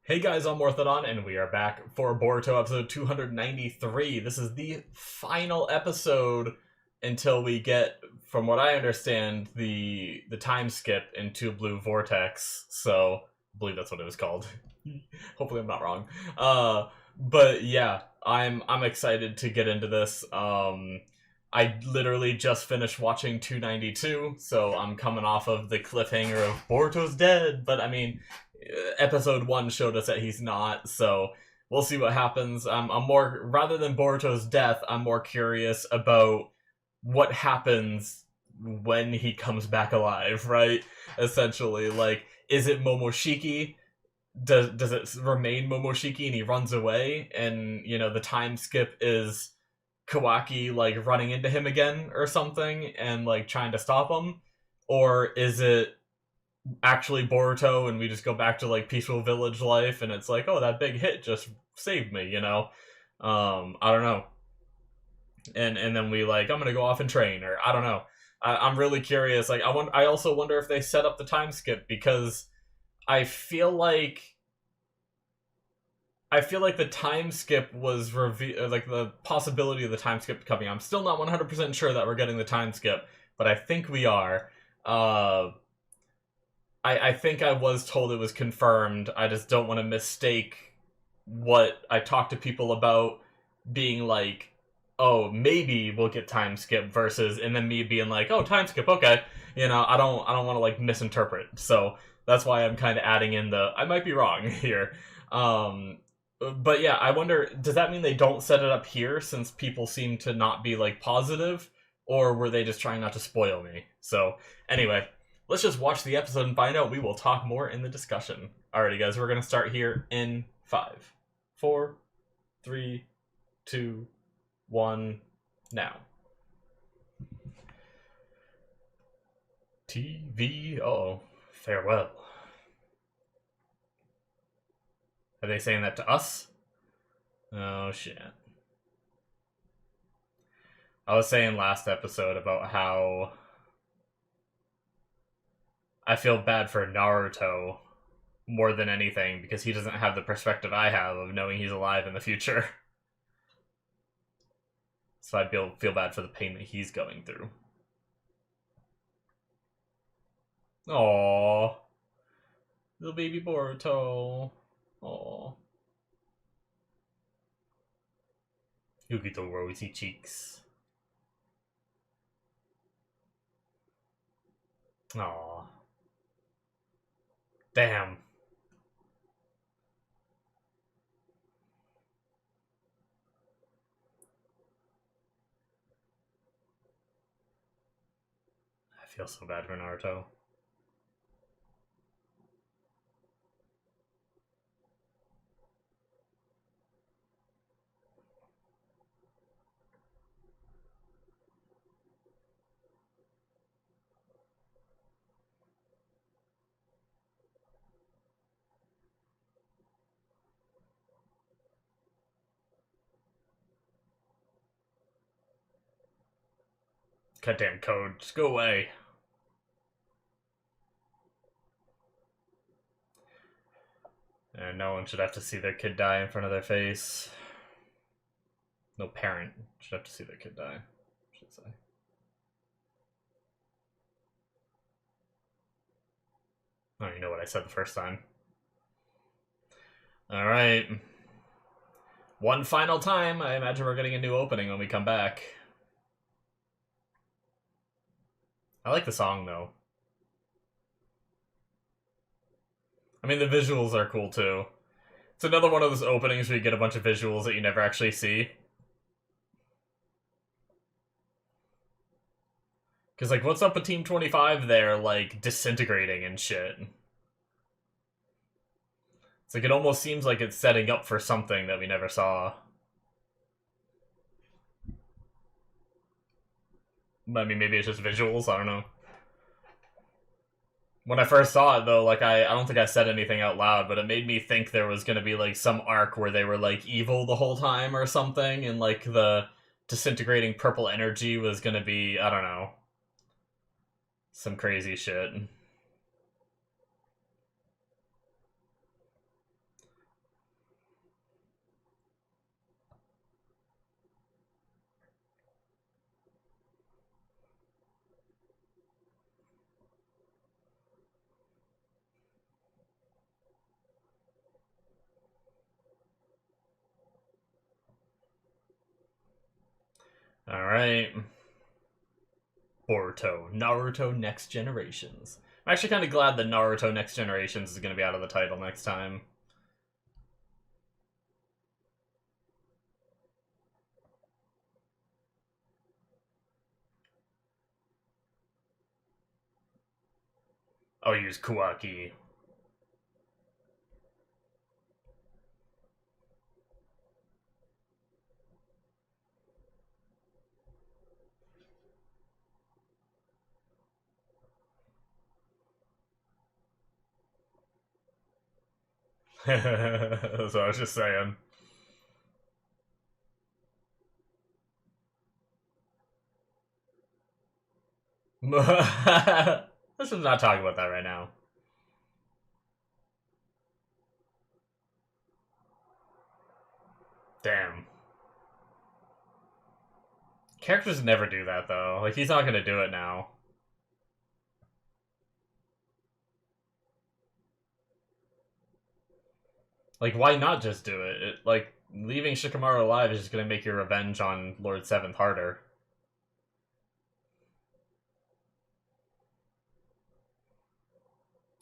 Hey guys, I'm Morthadon, and we are back for Boruto episode 293. This is the final episode until we get, from what I understand, the time skip into Blue Vortex. So, I believe that's what it was called. Hopefully I'm not wrong. But yeah, I'm excited to get into this. I literally just finished watching 292, so I'm coming off of the cliffhanger of Boruto's dead, but I mean, episode 1 showed us that he's not, so we'll see what happens. I'm more, rather than Boruto's death, I'm more curious about what happens when he comes back alive, right? Essentially, like, is it Momoshiki? Does it remain Momoshiki and he runs away, and the time skip is Kawaki like running into him again or something and like trying to stop him? Or is it actually Boruto and we just go back to like peaceful village life and it's like, oh, that big hit just saved me? I don't know. And then we like, I'm gonna go off and train, or I don't know. I'm really curious. Like, I also wonder if they set up the time skip, because I feel like the time skip was like the possibility of the time skip coming. I'm still not 100% sure that we're getting the time skip, but I think we are. I think I was told it was confirmed. I just don't want to mistake what I talked to people about being like, oh, maybe we'll get time skip versus, and then me being like, oh, time skip, okay. I don't want to like misinterpret. So that's why I'm kind of adding in the I might be wrong here. But yeah, I wonder, does that mean they don't set it up here since people seem to not be like positive, or were they just trying not to spoil me? So anyway, let's just watch the episode and find out. We will talk more in the discussion. Alrighty, guys, we're gonna start here in 5, 4, 3, 2, 1, now. TV. Oh, farewell. Are they saying that to us? Oh shit. I was saying last episode about how I feel bad for Naruto more than anything because he doesn't have the perspective I have of knowing he's alive in the future. So I feel bad for the pain that he's going through. Aww. Little baby Boruto. Aww. Look at the rosy cheeks. Aww. Damn. I feel so bad for Naruto. Goddamn code, just go away. And no one should have to see their kid die in front of their face. No parent should have to see their kid die, I should say. Oh, you know what I said the first time. Alright. One final time. I imagine we're getting a new opening when we come back. I like the song, though. I mean, the visuals are cool, too. It's another one of those openings where you get a bunch of visuals that you never actually see. Because, like, what's up with Team 25 there, like, disintegrating and shit? It's like, it almost seems like it's setting up for something that we never saw. I mean, maybe it's just visuals, I don't know. When I first saw it, though, like, I don't think I said anything out loud, but it made me think there was gonna be, like, some arc where they were, like, evil the whole time or something, and, like, the disintegrating purple energy was gonna be, I don't know, some crazy shit. Alright. Boruto. Naruto Next Generations. I'm actually kind of glad that Naruto Next Generations is going to be out of the title next time. I'll use Kuwaki. That's what I was just saying. Let's just not talk about that right now. Damn. Characters never do that, though. Like, he's not gonna do it now. Like, why not just do it? Like, leaving Shikamaru alive is just gonna make your revenge on Lord Seventh harder.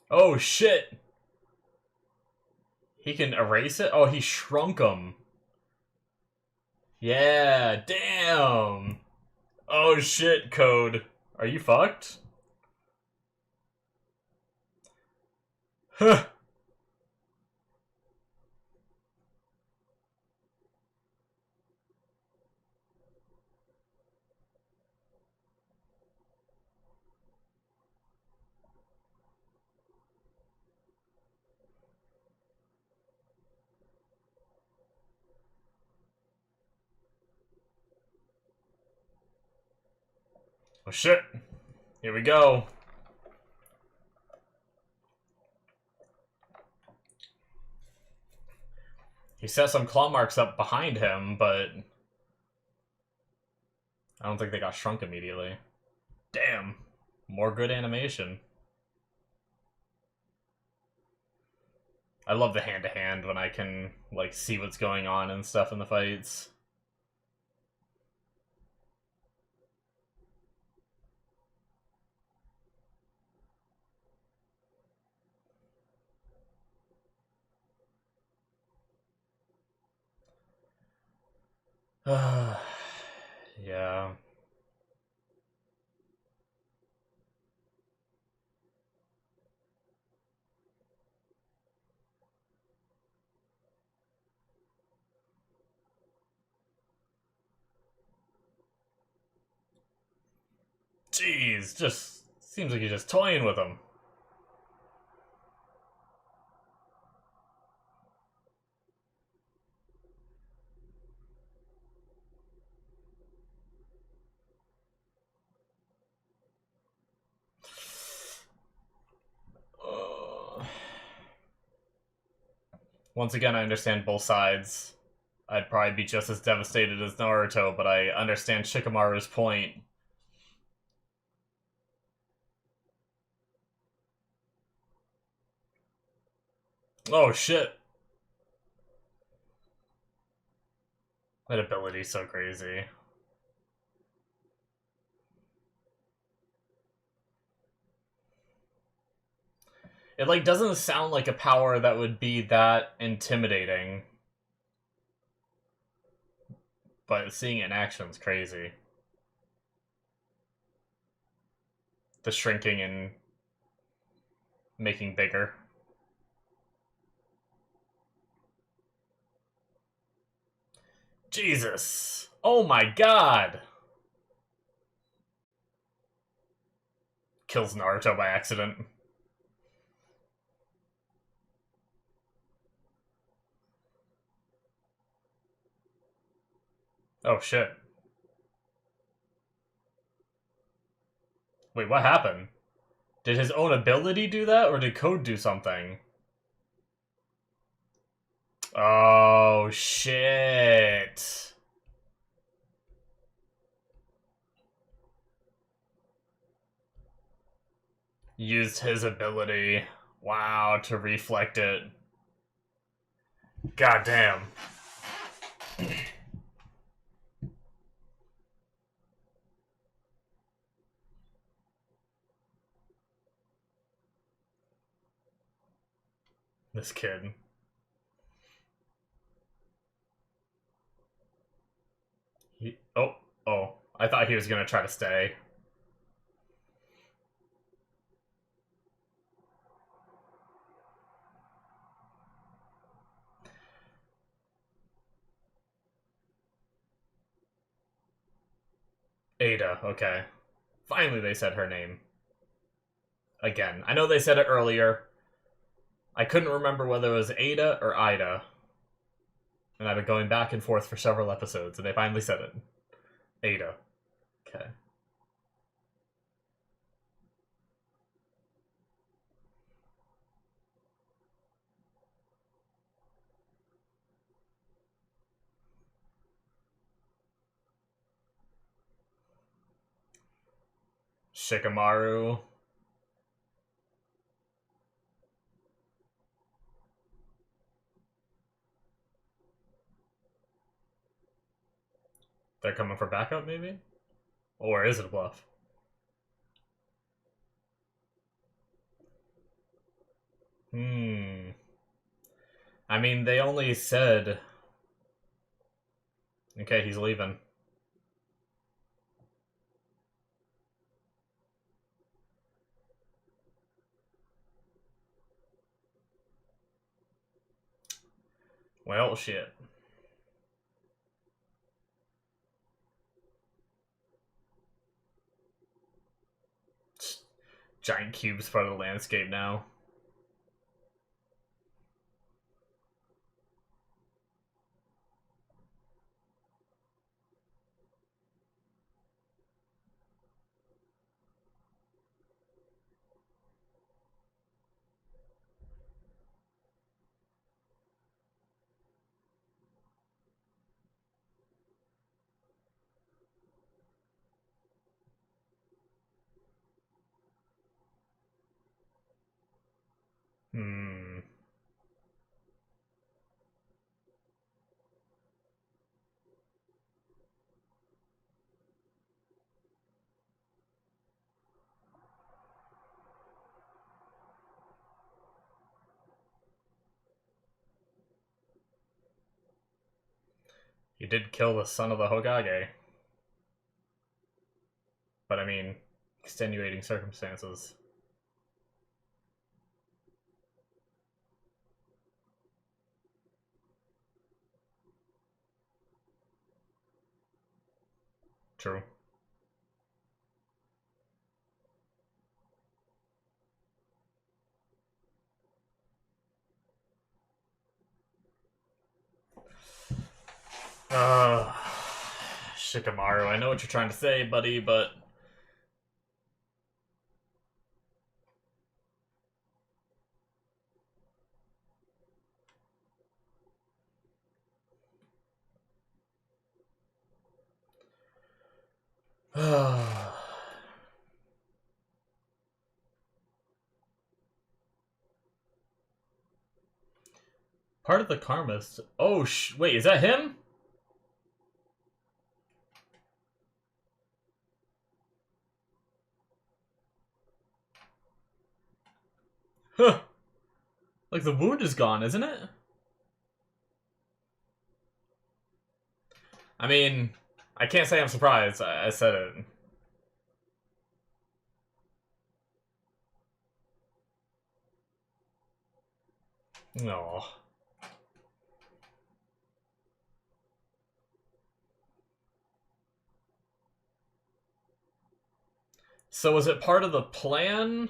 Oh, shit! He can erase it? Oh, he shrunk him. Yeah, damn! Oh, shit, Code. Are you fucked? Huh. Oh, shit. Here we go. He set some claw marks up behind him, but I don't think they got shrunk immediately. Damn. More good animation. I love the hand-to-hand when I can, like, see what's going on and stuff in the fights. Yeah. Jeez, just seems like you're just toying with him. Once again, I understand both sides. I'd probably be just as devastated as Naruto, but I understand Shikamaru's point. Oh shit. That ability's so crazy. It, like, doesn't sound like a power that would be that intimidating. But seeing it in action's crazy. The shrinking and making bigger. Jesus! Oh my god! Kills Naruto by accident. Oh shit. Wait, what happened? Did his own ability do that, or did Code do something? Oh shit. Used his ability. Wow, to reflect it. God damn. This kid. Oh. I thought he was gonna try to stay. Ada, okay. Finally they said her name. Again. I know they said it earlier. I couldn't remember whether it was Ada or Ida. And I've been going back and forth for several episodes, and they finally said it. Ada. Okay. Shikamaru. They're coming for backup, maybe? Or is it a bluff? I mean, they only said... Okay, he's leaving. Well, shit. Giant cubes part of the landscape now. He did kill the son of the Hokage. But I mean, extenuating circumstances. True. Shikamaru, I know what you're trying to say, buddy, but... Part of the karmist. Oh, wait, is that him? Huh. Like, the wound is gone, isn't it? I mean, I can't say I'm surprised. I said it. No. So is it part of the plan?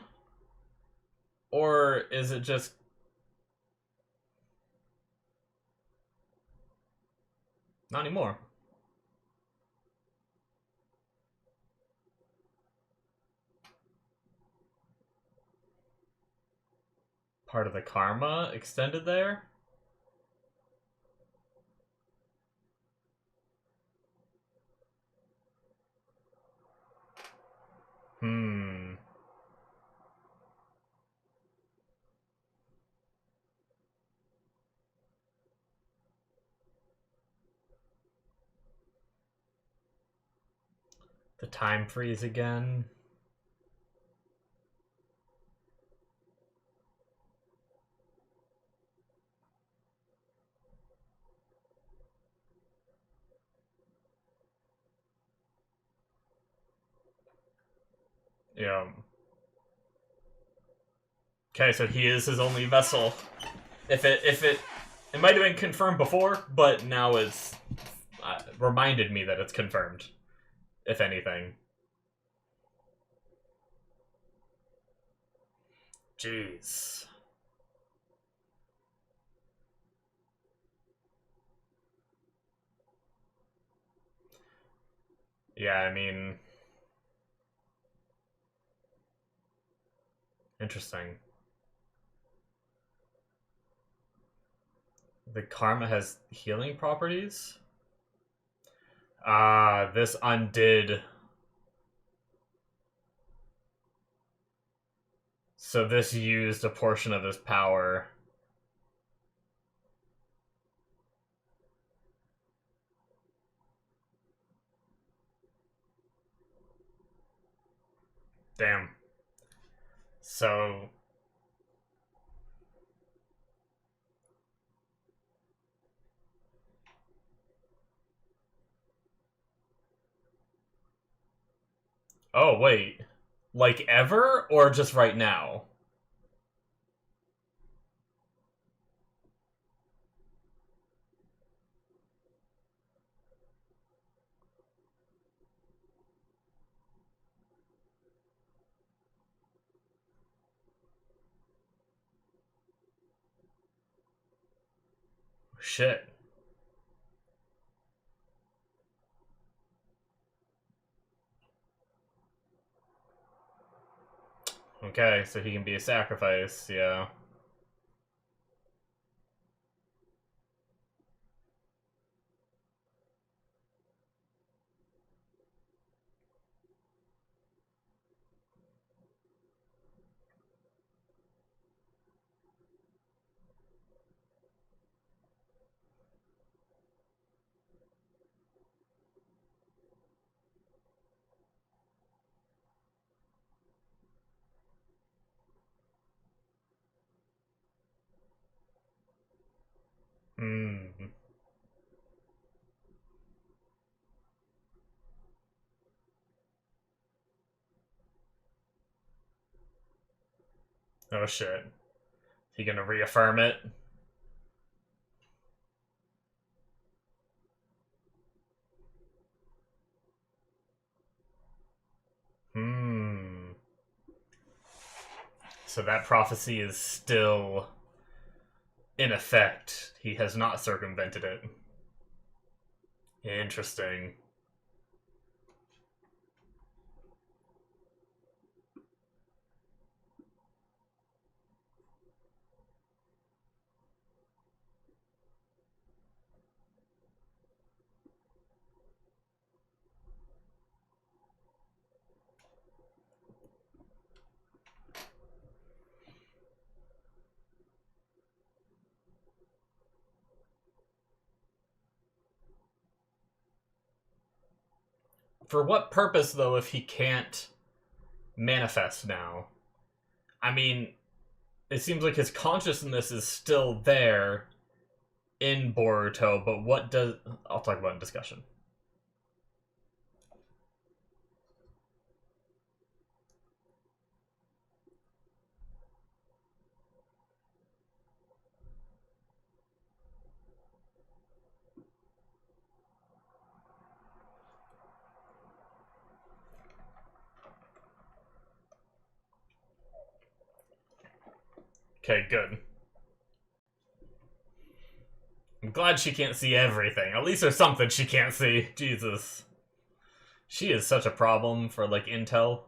Or is it just... Not anymore. Part of the karma extended there? The time freeze again. Yeah. Okay, so he is his only vessel. It might have been confirmed before, but now it's reminded me that it's confirmed. If anything. Jeez. Yeah, I mean, interesting. The karma has healing properties? Ah, this undid. So this used a portion of his power. Damn. So... Oh, wait. Like ever, or just right now? Shit. Okay, so he can be a sacrifice, yeah. Hmm. Oh shit. He gonna reaffirm it? Hmm. So that prophecy is still in effect. He has not circumvented it. Interesting. For what purpose, though, if he can't manifest now? I mean, it seems like his consciousness is still there in Boruto, but what does... I'll talk about in discussion. Okay, good. I'm glad she can't see everything. At least there's something she can't see. Jesus. She is such a problem for, like, intel.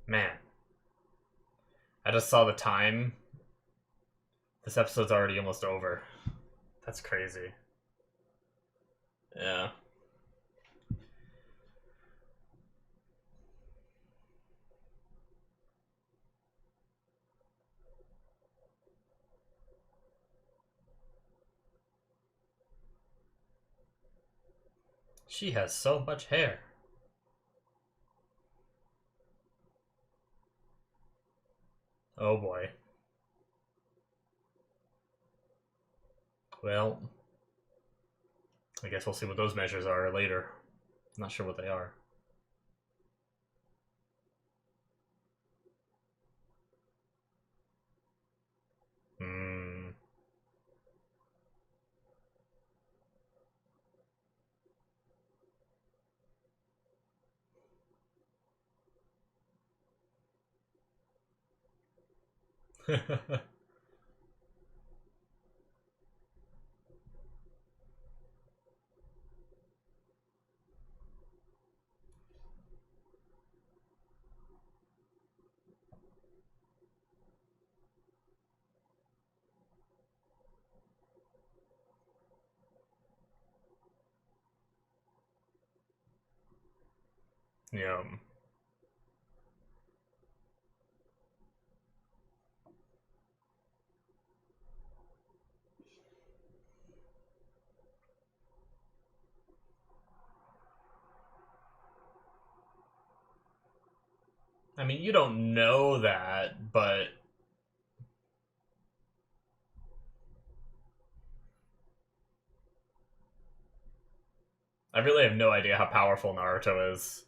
Man. I just saw the time. This episode's already almost over. That's crazy. Yeah. She has so much hair. Oh boy. Well, I guess we'll see what those measures are later. Not sure what they are. Hmm. Yeah. I mean, you don't know that, but I really have no idea how powerful Naruto is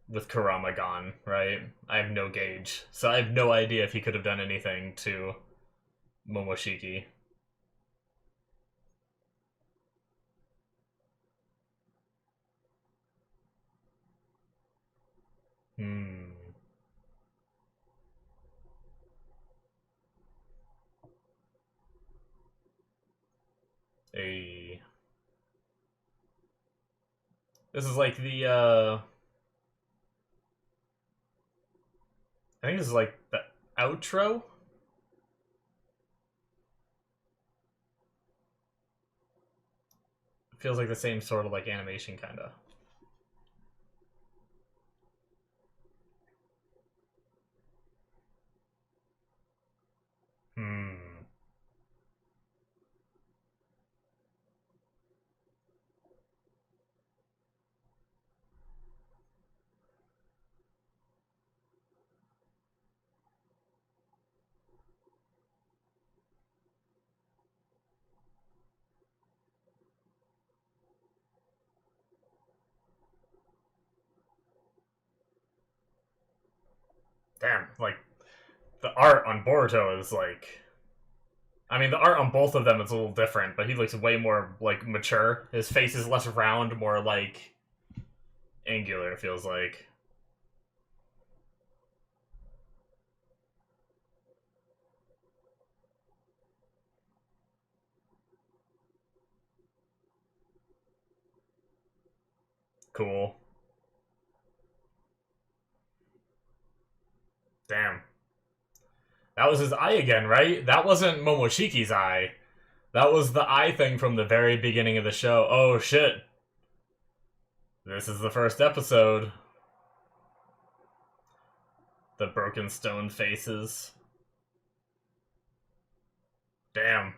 with Kurama gone, right? I have no gauge. So I have no idea if he could have done anything to Momoshiki. Hmm. A. This is like the, I think this is like the outro? Feels like the same sort of like animation, kinda. Hmm. Damn, like, the art on Boruto is like... I mean, the art on both of them is a little different, but he looks way more, like, mature. His face is less round, more, like, angular, it feels like. Cool. Damn. That was his eye again, right? That wasn't Momoshiki's eye. That was the eye thing from the very beginning of the show. Oh, shit. This is the first episode. The broken stone faces. Damn.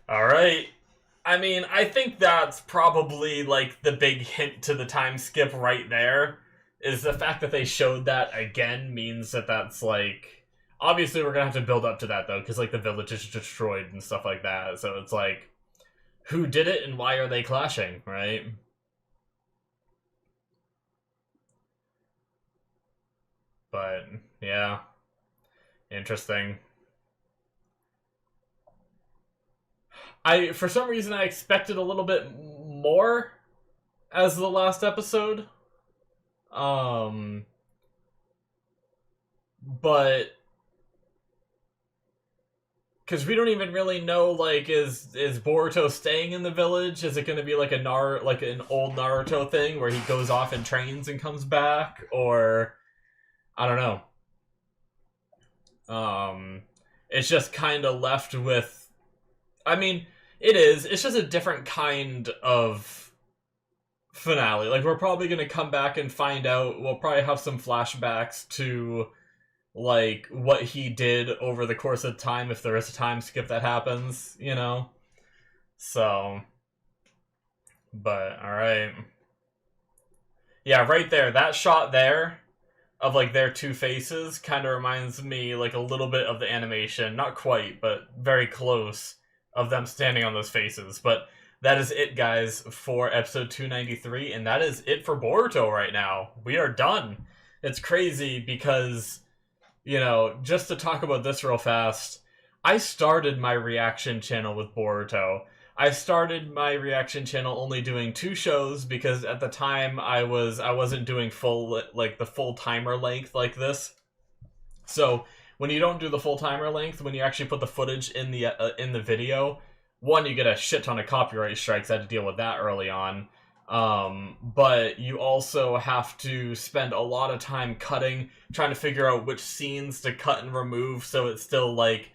Alright. I mean, I think that's probably, like, the big hint to the time skip right there. Is the fact that they showed that again means that that's, like... Obviously, we're gonna have to build up to that, though, because, like, the village is destroyed and stuff like that. So it's like, who did it and why are they clashing, right? But, yeah. Interesting. For some reason, I expected a little bit more as the last episode. Um, but because we don't even really know, like, is Boruto staying in the village? Is it going to be like like an old Naruto thing where he goes off and trains and comes back, or I don't know. Um, it's just kind of left with. I mean, it is. It's just a different kind of finale. Like, we're probably going to come back and find out. We'll probably have some flashbacks to, like, what he did over the course of time if there is a time skip that happens, you know? So, but, alright. Yeah, right there. That shot there, of like their two faces kind of reminds me like a little bit of the animation, not quite, but very close, of them standing on those faces. But that is it, guys, for episode 293, and that is it for Boruto right now. We are done. It's crazy because, you know, just to talk about this real fast, I started my reaction channel with Boruto. I started my reaction channel only doing 2 shows because at the time I wasn't doing the full timer length like this. So when you don't do the full timer length, when you actually put the footage in the video, one, you get a shit ton of copyright strikes. I had to deal with that early on. But you also have to spend a lot of time cutting, trying to figure out which scenes to cut and remove so it still like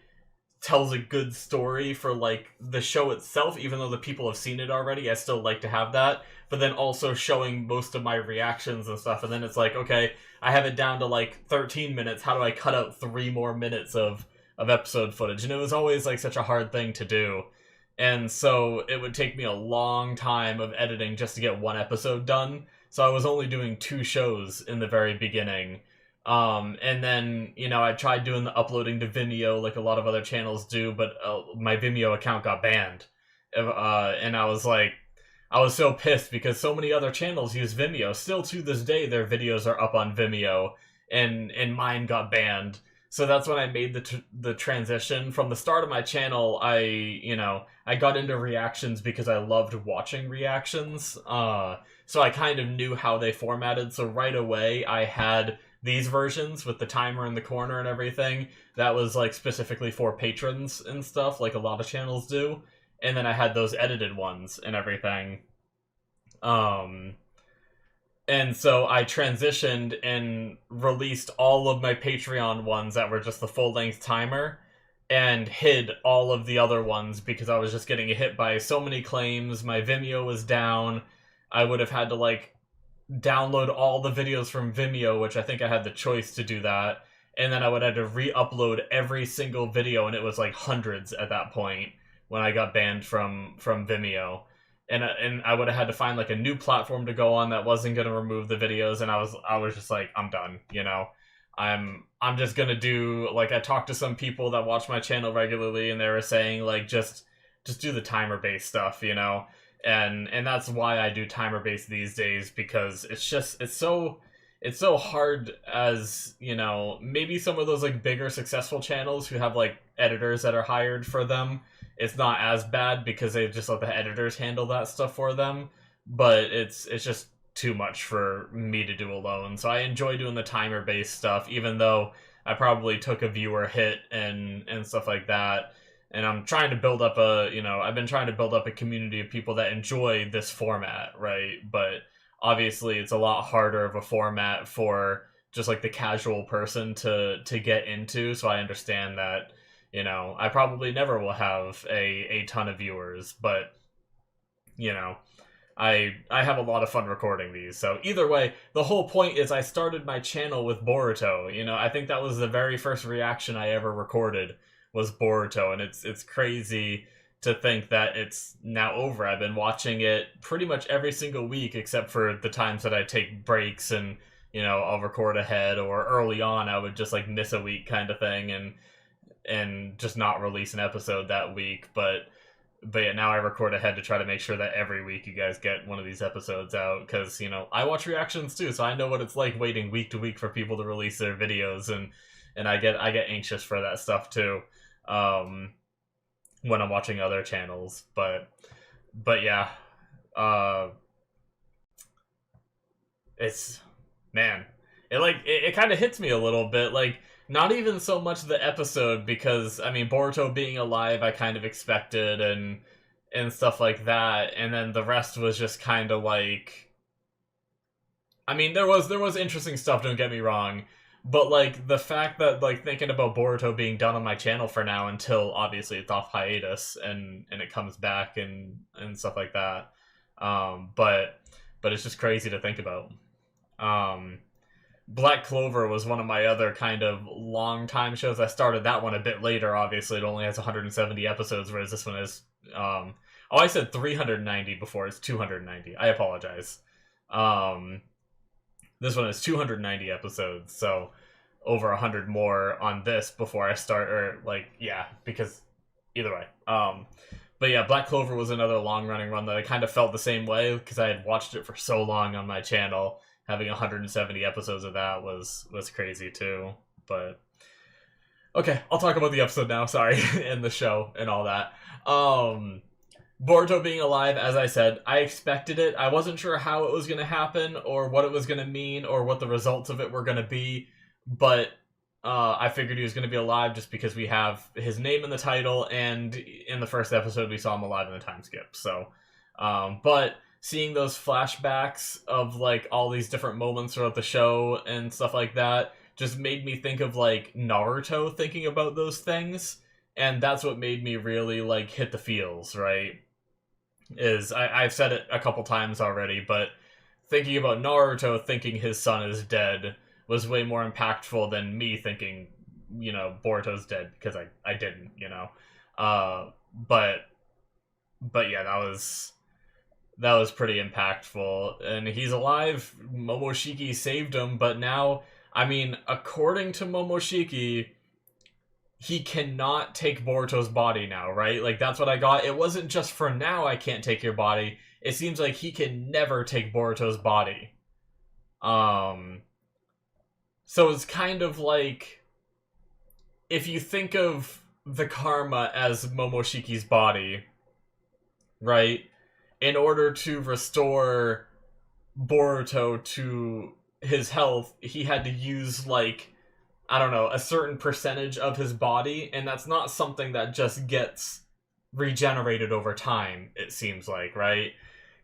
tells a good story for like the show itself. Even though the people have seen it already, I still like to have that. But then also showing most of my reactions and stuff. And then it's like, okay, I have it down to like 13 minutes. How do I cut out 3 more minutes of episode footage? And it was always like such a hard thing to do. And so it would take me a long time of editing just to get 1 episode done. So I was only doing 2 shows in the very beginning. And then, you know, I tried doing the uploading to Vimeo like a lot of other channels do, but my Vimeo account got banned. And I was so pissed because so many other channels use Vimeo. Still to this day, their videos are up on Vimeo, and mine got banned. So that's when I made the transition. From the start of my channel, I got into reactions because I loved watching reactions. So I kind of knew how they formatted. So right away, I had these versions with the timer in the corner and everything. That was like specifically for patrons and stuff, like a lot of channels do. And then I had those edited ones and everything. And so I transitioned and released all of my Patreon ones that were just the full-length timer and hid all of the other ones because I was just getting hit by so many claims. My Vimeo was down. I would have had to, like, download all the videos from Vimeo, which I think I had the choice to do that. And then I would have to re-upload every single video, and it was, like, hundreds at that point when I got banned from Vimeo. And I would have had to find like a new platform to go on that wasn't going to remove the videos, and I was just like, I'm done, you know. I'm just going to do, like, I talked to some people that watch my channel regularly, and they were saying like just do the timer based stuff, you know. And that's why I do timer based these days, because it's so hard, as, you know, maybe some of those like bigger successful channels who have like editors that are hired for them, it's not as bad because they just let the editors handle that stuff for them. But it's just too much for me to do alone. So I enjoy doing the timer based stuff, even though I probably took a viewer hit and stuff like that. And I'm trying to build up I've been trying to build up a community of people that enjoy this format, right? But obviously it's a lot harder of a format for just like the casual person to get into. So I understand that, you know, I probably never will have a ton of viewers, but, you know, I have a lot of fun recording these. So either way, the whole point is I started my channel with Boruto. You know, I think that was the very first reaction I ever recorded was Boruto, and it's crazy to think that it's now over. I've been watching it pretty much every single week except for the times that I take breaks and, you know, I'll record ahead, or early on I would just like miss a week kind of thing and just not release an episode that week. But yeah, now I record ahead to try to make sure that every week you guys get one of these episodes out, because, you know, I watch reactions too, so I know what it's like waiting week to week for people to release their videos, and I get anxious for that stuff too, when I'm watching other channels. But yeah, it's, man, it kind of hits me a little bit, like, not even so much the episode, because, I mean, Boruto being alive, I kind of expected, and stuff like that, and then the rest was just kind of like, I mean, there was interesting stuff, don't get me wrong, but, like, the fact that, like, thinking about Boruto being done on my channel for now until, obviously, it's off hiatus, and it comes back, and stuff like that, but it's just crazy to think about. Black Clover was one of my other kind of long-time shows. I started that one a bit later, obviously. It only has 170 episodes, whereas this one is... oh, I said 390 before. It's 290. I apologize. This one is 290 episodes, so over 100 more on this before I start, or like, yeah, because either way. But yeah, Black Clover was another long-running run that I kind of felt the same way, because I had watched it for so long on my channel. Having 170 episodes of that was crazy too. But okay, I'll talk about the episode now, sorry, and the show and all that. Boruto being alive, as I said, I expected it. I wasn't sure how it was going to happen, or what it was going to mean, or what the results of it were going to be, but I figured he was going to be alive just because we have his name in the title, and in the first episode we saw him alive in the time skip. So, but seeing those flashbacks of like all these different moments throughout the show and stuff like that just made me think of like Naruto thinking about those things, and that's what made me really like hit the feels, right? I've said it a couple times already, but thinking about Naruto thinking his son is dead was way more impactful than me thinking, you know, Boruto's dead, because I didn't, you know. But yeah, that was pretty impactful, and he's alive. Momoshiki saved him, but now, I mean, according to Momoshiki, he cannot take Boruto's body now, right? Like, that's what I got. It wasn't just for now I can't take your body. It seems like he can never take Boruto's body. So it's kind of like, if you think of the karma as Momoshiki's body, right? In order to restore Boruto to his health, he had to use, like, I don't know, a certain percentage of his body, and that's not something that just gets regenerated over time, it seems like, right?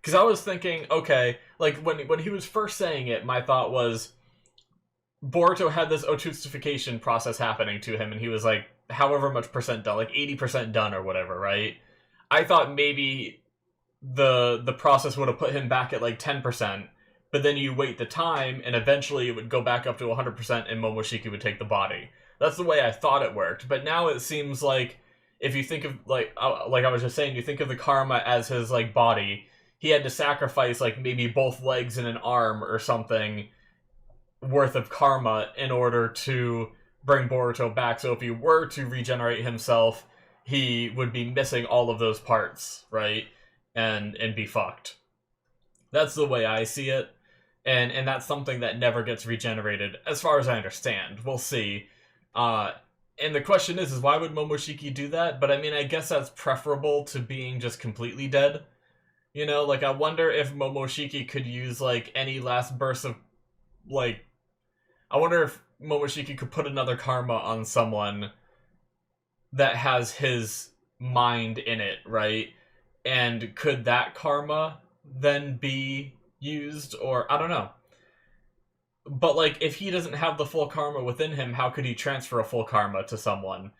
Because I was thinking, okay, like, when he was first saying it, my thought was, Boruto had this Otsutsification process happening to him, and he was, like, however much percent done, like 80% done or whatever, right? I thought maybe the process would have put him back at, like, 10%, but then you wait the time, and eventually it would go back up to 100%, and Momoshiki would take the body. That's the way I thought it worked, but now it seems like, if you think of, like I was just saying, you think of the karma as his, like, body, he had to sacrifice, like, maybe both legs and an arm or something worth of karma in order to bring Boruto back, so if he were to regenerate himself, he would be missing all of those parts, right? And be fucked. That's the way I see it. And that's something that never gets regenerated, as far as I understand. We'll see. And the question is why would Momoshiki do that? But I mean, I guess that's preferable to being just completely dead. You know, like, I wonder if Momoshiki could use, like, any last burst of, like, I wonder if Momoshiki could put another karma on someone that has his mind in it, right? And could that karma then be used, or I don't know. But like, if he doesn't have the full karma within him, how could he transfer a full karma to someone?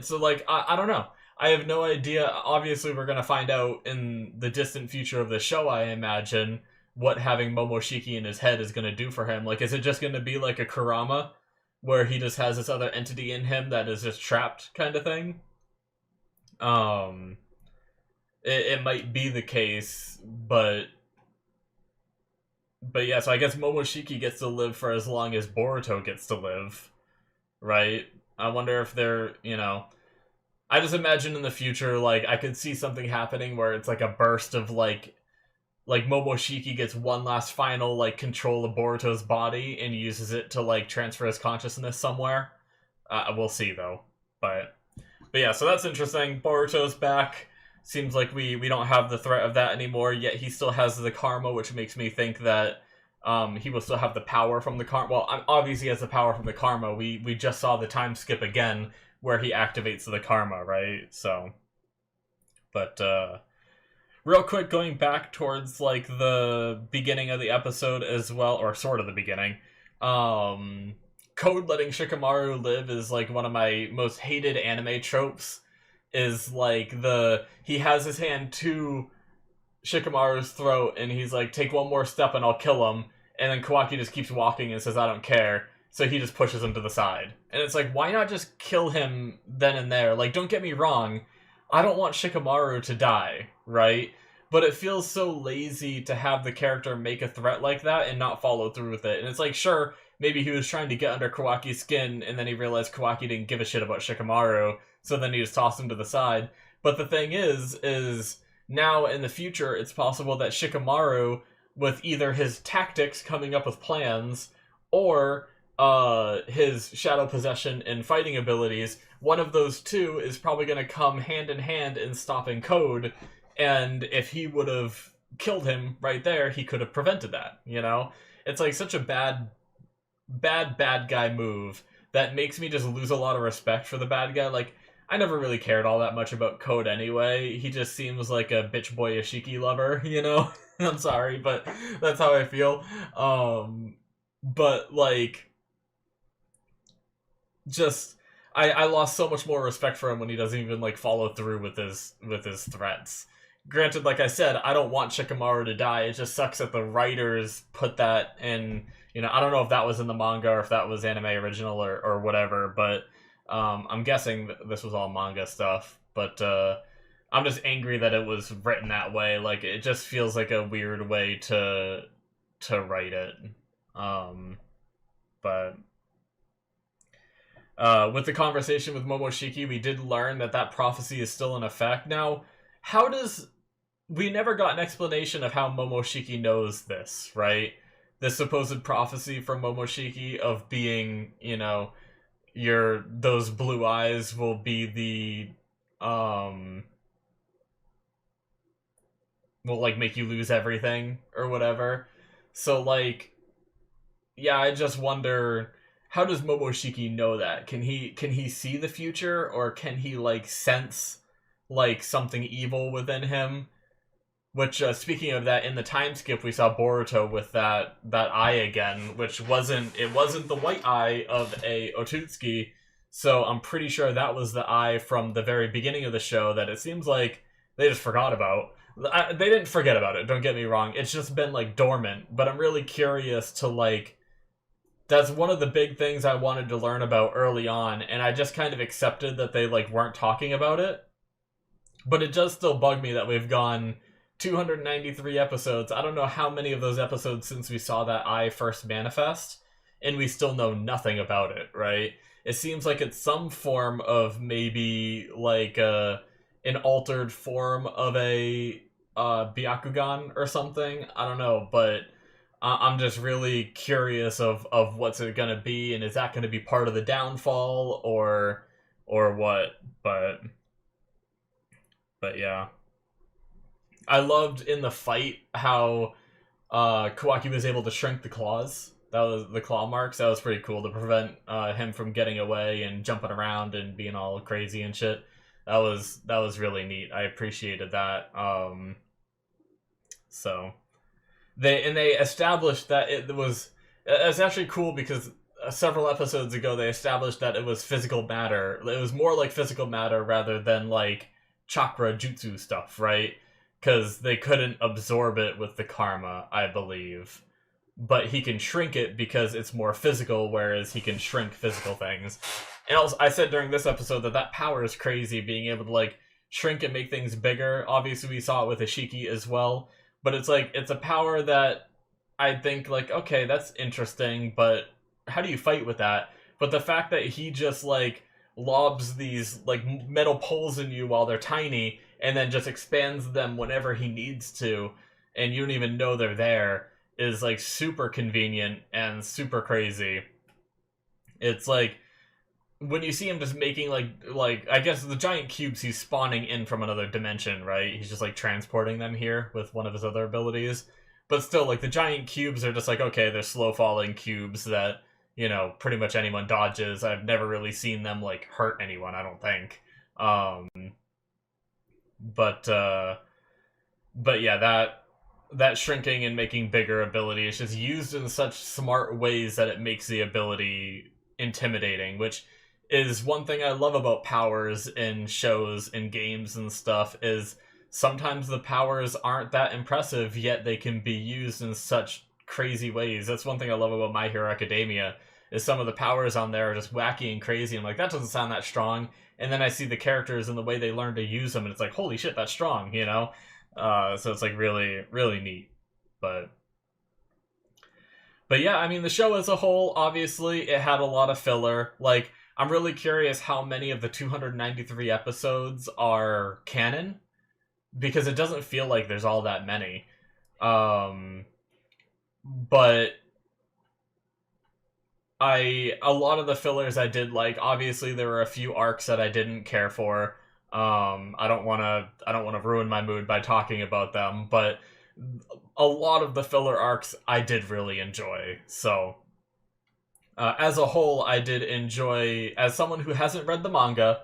So like, I don't know. I have no idea. Obviously, we're gonna find out in the distant future of the show, I imagine, what having Momoshiki in his head is gonna do for him. Like, is it just gonna be like a Kurama, where he just has this other entity in him that is just trapped, kind of thing? It might be the case, but yeah, so I guess Momoshiki gets to live for as long as Boruto gets to live, right? I wonder if they're, you know... I just imagine in the future, like, I could see something happening where it's like a burst of, like Momoshiki gets one last final, like, control of Boruto's body and uses it to, like, transfer his consciousness somewhere. We'll see, though. But yeah, so that's interesting. Boruto's back. Seems like we don't have the threat of that anymore, yet he still has the karma, which makes me think that he will still have the power from the karma. Well, obviously he has the power from the karma. We just saw the time skip again, where he activates the karma, right? So, but real quick, going back towards, like, the beginning of the episode as well, or sort of the beginning, Code letting Shikamaru live is, like, one of my most hated anime tropes. Is like he has his hand to Shikamaru's throat and he's like, take one more step and I'll kill him, and then Kawaki just keeps walking and says, I don't care, so he just pushes him to the side. And it's like, why not just kill him then and there? Like, don't get me wrong, I don't want Shikamaru to die, right? but it feels so lazy to have the character make a threat like that and not follow through with it. And it's like, sure, maybe he was trying to get under Kawaki's skin, and then he realized Kawaki didn't give a shit about Shikamaru, so then he just tossed him to the side. But the thing is now in the future, it's possible that Shikamaru, with either his tactics coming up with plans, or his shadow possession and fighting abilities, one of those two is probably going to come hand in hand in stopping Code, and if he would have killed him right there, he could have prevented that, you know? It's like such a bad guy move that makes me just lose a lot of respect for the bad guy. Like, I never really cared all that much about Code anyway. He just seems like a bitch boy Ashiki lover, you know? I'm sorry, but that's how I feel. But, like, just... I lost so much more respect for him when he doesn't even, like, follow through with his threats. Granted, like I said, I don't want Shikamaru to die. It just sucks that the writers put that in... You know, I don't know if that was in the manga or if that was anime original or whatever, but I'm guessing this was all manga stuff. But I'm just angry that it was written that way. Like, it just feels like a weird way to write it. But with the conversation with Momoshiki, we did learn that prophecy is still in effect. Now, how does... We never got an explanation of how Momoshiki knows this, right? This supposed prophecy from Momoshiki of being, you know, those blue eyes will be the, will, like, make you lose everything, or whatever. So, like, yeah, I just wonder, how does Momoshiki know that? Can he see the future, or can he, like, sense, like, something evil within him? Which, speaking of that, in the time skip, we saw Boruto with that eye again, which wasn't the white eye of a Otutsuki, so I'm pretty sure that was the eye from the very beginning of the show that it seems like they just forgot about. They didn't forget about it, don't get me wrong, it's just been, like, dormant, but I'm really curious to, like... That's one of the big things I wanted to learn about early on, and I just kind of accepted that they, like, weren't talking about it. But it does still bug me that we've gone 293 episodes. I don't know how many of those episodes since we saw that eye first manifest, and we still know nothing about it, right? It seems like it's some form of maybe, like, an altered form of a Byakugan or something. I don't know, but I'm just really curious of what's it gonna be, and is that gonna be part of the downfall, or what? But yeah. I loved in the fight how Kawaki was able to shrink the claws. That was the claw marks. That was pretty cool to prevent him from getting away and jumping around and being all crazy and shit. That was really neat. I appreciated that. So they established that it's actually cool because several episodes ago they established that it was physical matter. It was more like physical matter rather than like chakra jutsu stuff, right? Because they couldn't absorb it with the karma, I believe. But he can shrink it because it's more physical, whereas he can shrink physical things. And also, I said during this episode that power is crazy, being able to, like, shrink and make things bigger. Obviously, we saw it with Ashiki as well. But it's, like, it's a power that I think, like, okay, that's interesting, but how do you fight with that? But the fact that he just, like, lobs these, like, metal poles in you while they're tiny, and then just expands them whenever he needs to, and you don't even know they're there, is, like, super convenient and super crazy. It's, like, when you see him just making, like I guess the giant cubes he's spawning in from another dimension, right? He's just, like, transporting them here with one of his other abilities. But still, like, the giant cubes are just, like, okay, they're slow-falling cubes that, you know, pretty much anyone dodges. I've never really seen them, like, hurt anyone, I don't think. But yeah, that shrinking and making bigger ability is just used in such smart ways that it makes the ability intimidating, which is one thing I love about powers in shows and games and stuff, is sometimes the powers aren't that impressive, yet they can be used in such crazy ways. That's one thing I love about My Hero Academia, is some of the powers on there are just wacky and crazy. I'm like, that doesn't sound that strong. And then I see the characters and the way they learn to use them, and it's like, holy shit, that's strong, you know? So it's like really, really neat. But yeah, I mean, the show as a whole, obviously, it had a lot of filler. Like, I'm really curious how many of the 293 episodes are canon, because it doesn't feel like there's all that many. But a lot of the fillers I did like. Obviously, there were a few arcs that I didn't care for. I don't want to ruin my mood by talking about them, but a lot of the filler arcs I did really enjoy. So, as a whole, I did enjoy. As someone who hasn't read the manga,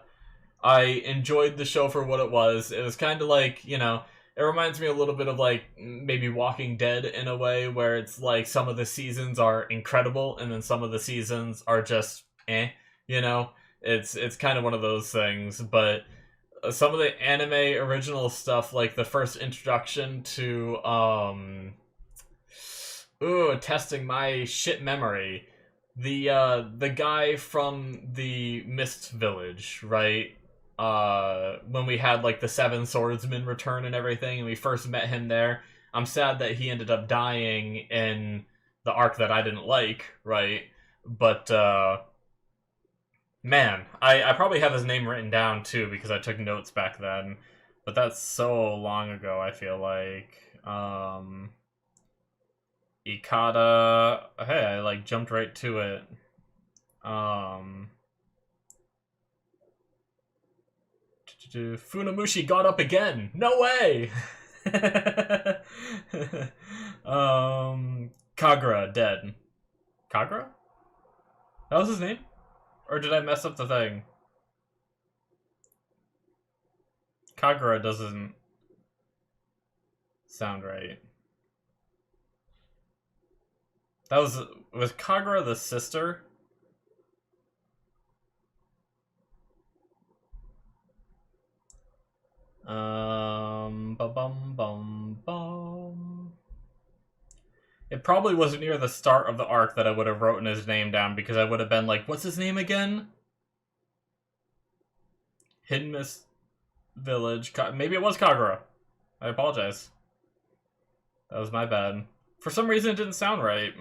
I enjoyed the show for what it was. It was kind of like, it reminds me a little bit of like maybe Walking Dead in a way, where it's like some of the seasons are incredible and then some of the seasons are just you know. It's kind of one of those things, but some of the anime original stuff, like the first introduction to testing my shit memory. The guy from the Mist Village, right? When we had like the Seven Swordsmen return and everything, and we first met him there. I'm sad that he ended up dying in the arc that I didn't like, right? But man, I probably have his name written down too because I took notes back then. But that's so long ago, I feel like. Ikada. Hey, I like jumped right to it. Funamushi got up again. No way. Kagura dead. Kagura? That was his name? Or did I mess up the thing? Kagura doesn't sound right. That was Kagura the sister? Bum. It probably was near the start of the arc that I would have written his name down, because I would have been like, what's his name again? Hidden Mist Village. Maybe it was Kagura. I apologize. That was my bad. For some reason, it didn't sound right.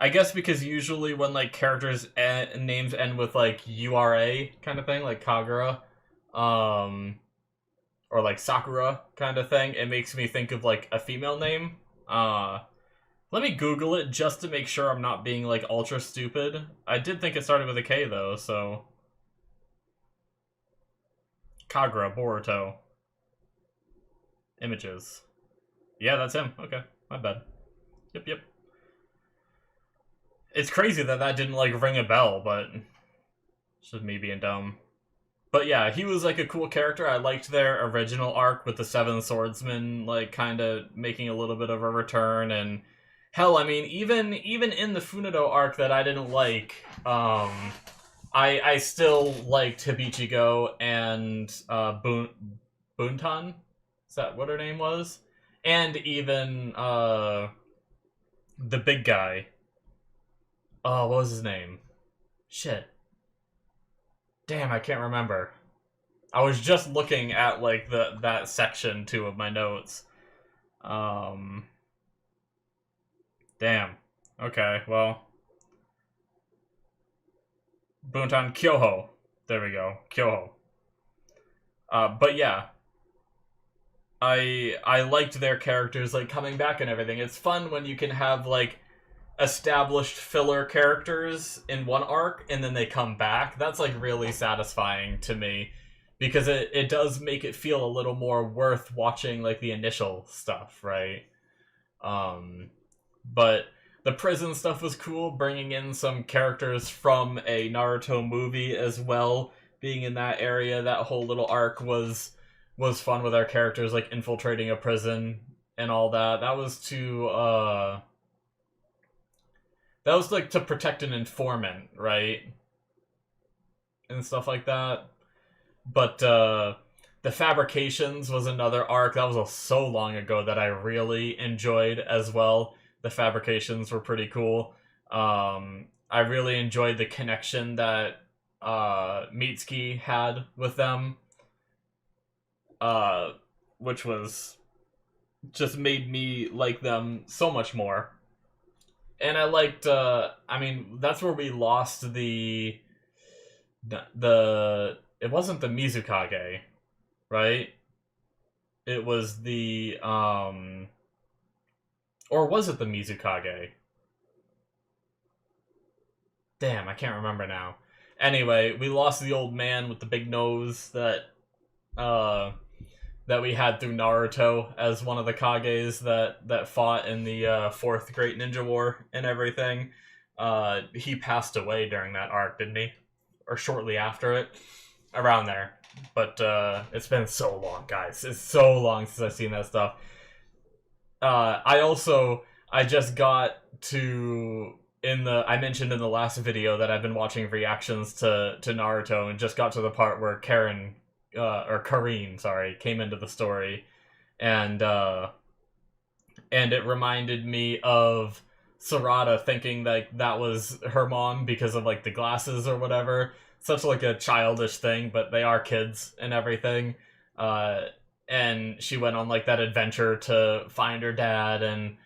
I guess because usually when like characters names end with like URA kind of thing, like Kagura, or like Sakura kind of thing, it makes me think of like a female name. Let me Google it just to make sure I'm not being like ultra stupid. I did think it started with a K though, so Kagura Boruto images. Yeah, that's him. Okay, my bad. Yep. It's crazy that didn't like ring a bell, but it's just me being dumb. But yeah, he was like a cool character. I liked their original arc with the Seven Swordsmen, like kind of making a little bit of a return. And hell, I mean, even in the Funado arc that I didn't like, I still liked Hibichigo and Buntan. Is that what her name was? And even the big guy. Oh, what was his name? Shit. Damn, I can't remember. I was just looking at like that section too of my notes. Damn. Okay, well. Buntan Kyoho. There we go. Kyoho. But yeah. I liked their characters like coming back and everything. It's fun when you can have like established filler characters in one arc and then they come back. That's like really satisfying to me, because it does make it feel a little more worth watching like the initial stuff, right? But the prison stuff was cool, bringing in some characters from a Naruto movie as well, being in that area. That whole little arc was fun with our characters like infiltrating a prison and all that. That was like to protect an informant, right? And stuff like that. But the Fabrications was another arc. That was so long ago that I really enjoyed as well. The Fabrications were pretty cool. I really enjoyed the connection that Mitsuki had with them, uh, which was just made me like them so much more. And I liked, I mean, that's where we lost it wasn't the Mizukage, right? It was the, or was it the Mizukage? Damn, I can't remember now. Anyway, we lost the old man with the big nose uh, that we had through Naruto as one of the Kages that fought in the Fourth Great Ninja War and everything. He passed away during that arc, didn't he? Or shortly after it? Around there. But it's been so long, guys. It's so long since I've seen that stuff. I just got to I mentioned in the last video that I've been watching reactions to Naruto and just got to the part where Karin, sorry, came into the story, and it reminded me of Sarada thinking that was her mom because of like the glasses or whatever. Such like a childish thing, but they are kids and everything. And she went on like that adventure to find her dad and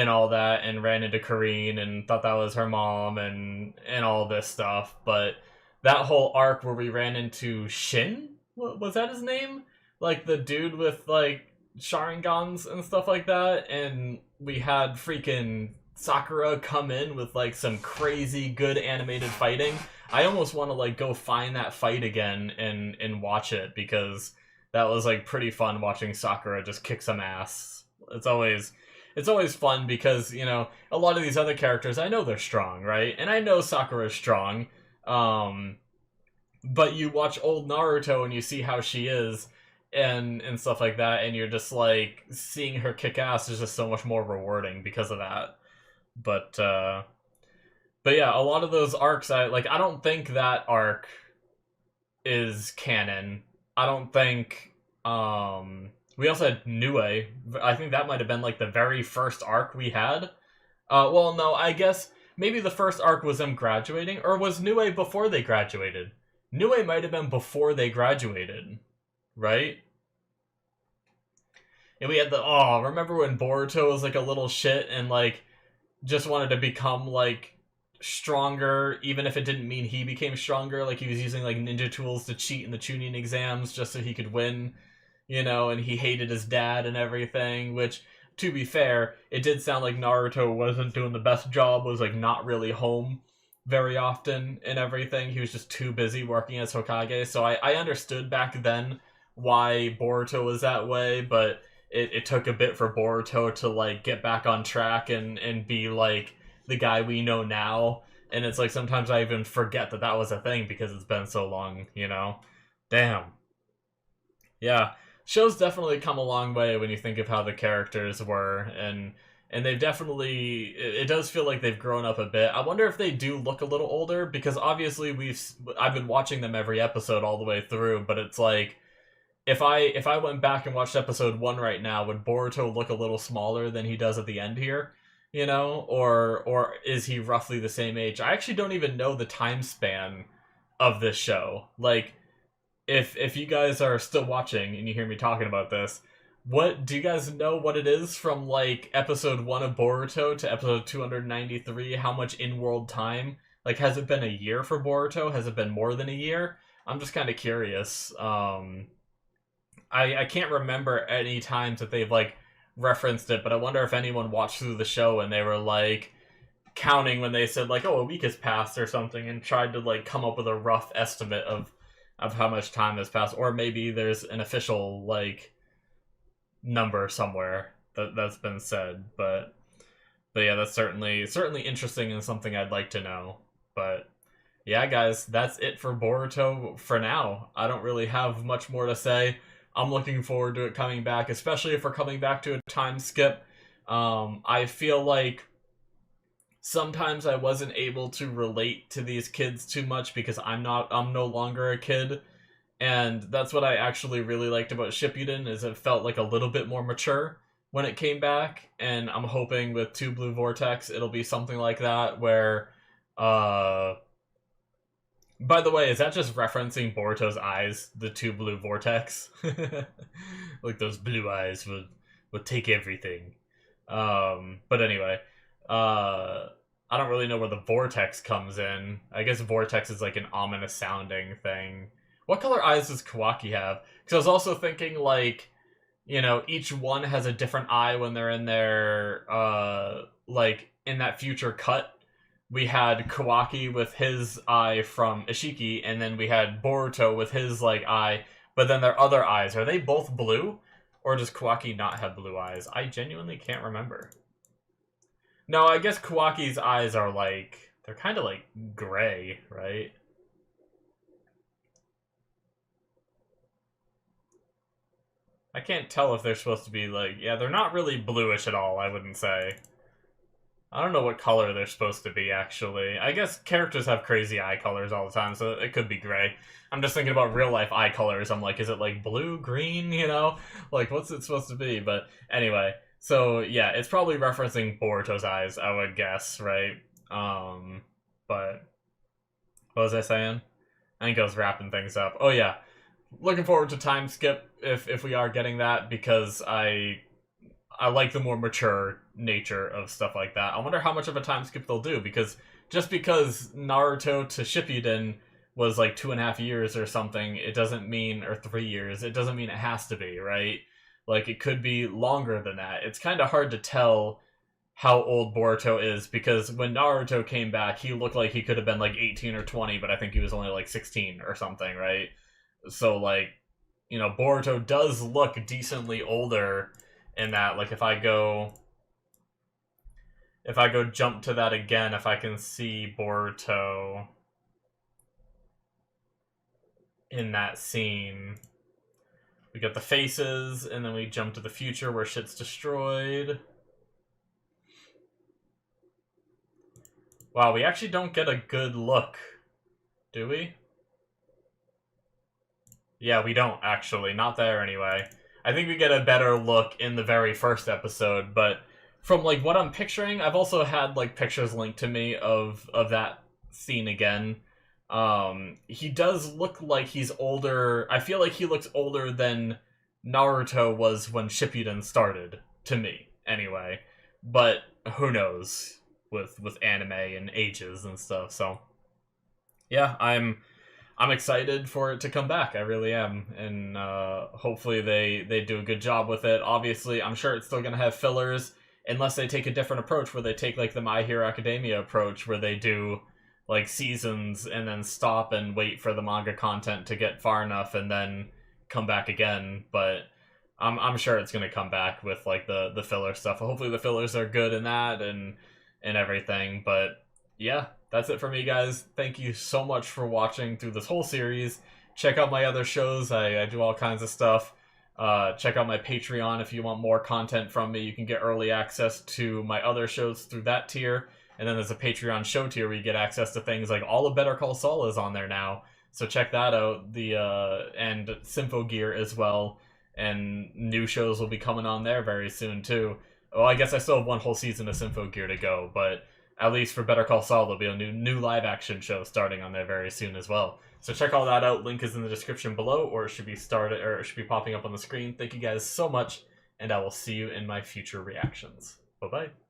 all that, and ran into Karin and thought that was her mom and all this stuff. But that whole arc where we ran into Shin, what was that his name? Like the dude with like Sharingans and stuff like that, and we had freaking Sakura come in with like some crazy good animated fighting. I almost want to like go find that fight again and watch it, because that was like pretty fun watching Sakura just kick some ass. It's always fun because, you know, a lot of these other characters, I know they're strong, right? And I know Sakura's strong. But you watch old Naruto and you see how she is and stuff like that, and you're just like, seeing her kick ass is just so much more rewarding because of that. But yeah, a lot of those arcs, I don't think that arc is canon. I don't think, we also had Nue. I think that might have been like the very first arc we had. Well, no, I guess maybe the first arc was them graduating, or was Nue before they graduated? Nue might have been before they graduated, right? And we had remember when Boruto was like a little shit and like just wanted to become like stronger, even if it didn't mean he became stronger. Like he was using like ninja tools to cheat in the Chunin exams just so he could win, you know, and he hated his dad and everything, which, to be fair, it did sound like Naruto wasn't doing the best job, was like not really home very often and everything. He was just too busy working as Hokage. So I understood back then why Boruto was that way, but it took a bit for Boruto to like get back on track and be like the guy we know now. And it's like sometimes I even forget that was a thing because it's been so long, you know? Damn. Yeah. Show's definitely come a long way when you think of how the characters were, and they've definitely, it does feel like they've grown up a bit. I wonder if they do look a little older, because obviously I've been watching them every episode all the way through, but it's like, if I went back and watched episode 1 right now, would Boruto look a little smaller than he does at the end here? You know? Or is he roughly the same age? I actually don't even know the time span of this show. Like, if you guys are still watching and you hear me talking about this, what do you guys know what it is from like episode 1 of Boruto to episode 293? How much in-world time? Like, has it been a year for Boruto? Has it been more than a year? I'm just kind of curious. I can't remember any times that they've like referenced it, but I wonder if anyone watched through the show and they were like counting when they said like, oh, a week has passed or something, and tried to like come up with a rough estimate of how much time has passed, or maybe there's an official like number somewhere that's been said. But yeah, that's certainly interesting and something I'd like to know. But yeah, guys, that's it for Boruto for now. I don't really have much more to say. I'm looking forward to it coming back, especially if we're coming back to a time skip. I feel like sometimes I wasn't able to relate to these kids too much because I'm no longer a kid. And that's what I actually really liked about Shippuden, is it felt like a little bit more mature when it came back. And I'm hoping with Two Blue Vortex, it'll be something like that, where By the way, is that just referencing Boruto's eyes, the two blue vortex? Like those blue eyes would take everything. But anyway, I don't really know where the vortex comes in. I guess vortex is like an ominous sounding thing. What color eyes does Kawaki have? Because I was also thinking like, you know, each one has a different eye when they're in their like in that future cut. We had Kawaki with his eye from Ishiki, and then we had Boruto with his like eye, but then their other eyes, are they both blue? Or does Kawaki not have blue eyes? I genuinely can't remember. No, I guess Kawaki's eyes are like, they're kind of like gray, right? I can't tell if they're supposed to be like, yeah, they're not really bluish at all, I wouldn't say. I don't know what color they're supposed to be, actually. I guess characters have crazy eye colors all the time, so it could be gray. I'm just thinking about real-life eye colors. I'm like, is it like blue, green, you know? Like, what's it supposed to be? But anyway, so yeah, it's probably referencing Boruto's eyes, I would guess, right? But what was I saying? I think I was wrapping things up. Oh yeah, looking forward to time skip if we are getting that, because I like the more mature nature of stuff like that. I wonder how much of a time skip they'll do, because just because Naruto to Shippuden was like 2.5 years or something, it doesn't mean, or 3 years, it doesn't mean it has to be, right? Like, it could be longer than that. It's kind of hard to tell how old Boruto is, because when Naruto came back, he looked like he could have been like 18 or 20, but I think he was only like 16 or something, right? So, like, you know, Boruto does look decently older in that. Like, if I go jump to that again, if I can see Boruto in that scene, we got the faces, and then we jump to the future where shit's destroyed. Wow, we actually don't get a good look, do we? Yeah, we don't, actually. Not there, anyway. I think we get a better look in the very first episode, but from, like, what I'm picturing, I've also had, like, pictures linked to me of that scene again. He does look like he's older. I feel like he looks older than Naruto was when Shippuden started, to me, anyway. But who knows with anime and ages and stuff, so yeah, I'm excited for it to come back. I really am, and hopefully they do a good job with it. Obviously, I'm sure it's still gonna have fillers, unless they take a different approach, where they take like the My Hero Academia approach, where they do like seasons and then stop and wait for the manga content to get far enough and then come back again. But I'm sure it's gonna come back with like the filler stuff. Hopefully the fillers are good in that and everything. But yeah, that's it for me, guys. Thank you so much for watching through this whole series. Check out my other shows. I do all kinds of stuff. Check out my Patreon if you want more content from me. You can get early access to my other shows through that tier. And then there's a Patreon show tier where you get access to things like all of Better Call Saul is on there now. So check that out. And Sympho Gear as well. And new shows will be coming on there very soon too. Well, I guess I still have one whole season of Sympho Gear to go, but at least for Better Call Saul, there'll be a new live action show starting on there very soon as well. So check all that out. Link is in the description below, or it should be popping up on the screen. Thank you guys so much, and I will see you in my future reactions. Bye bye.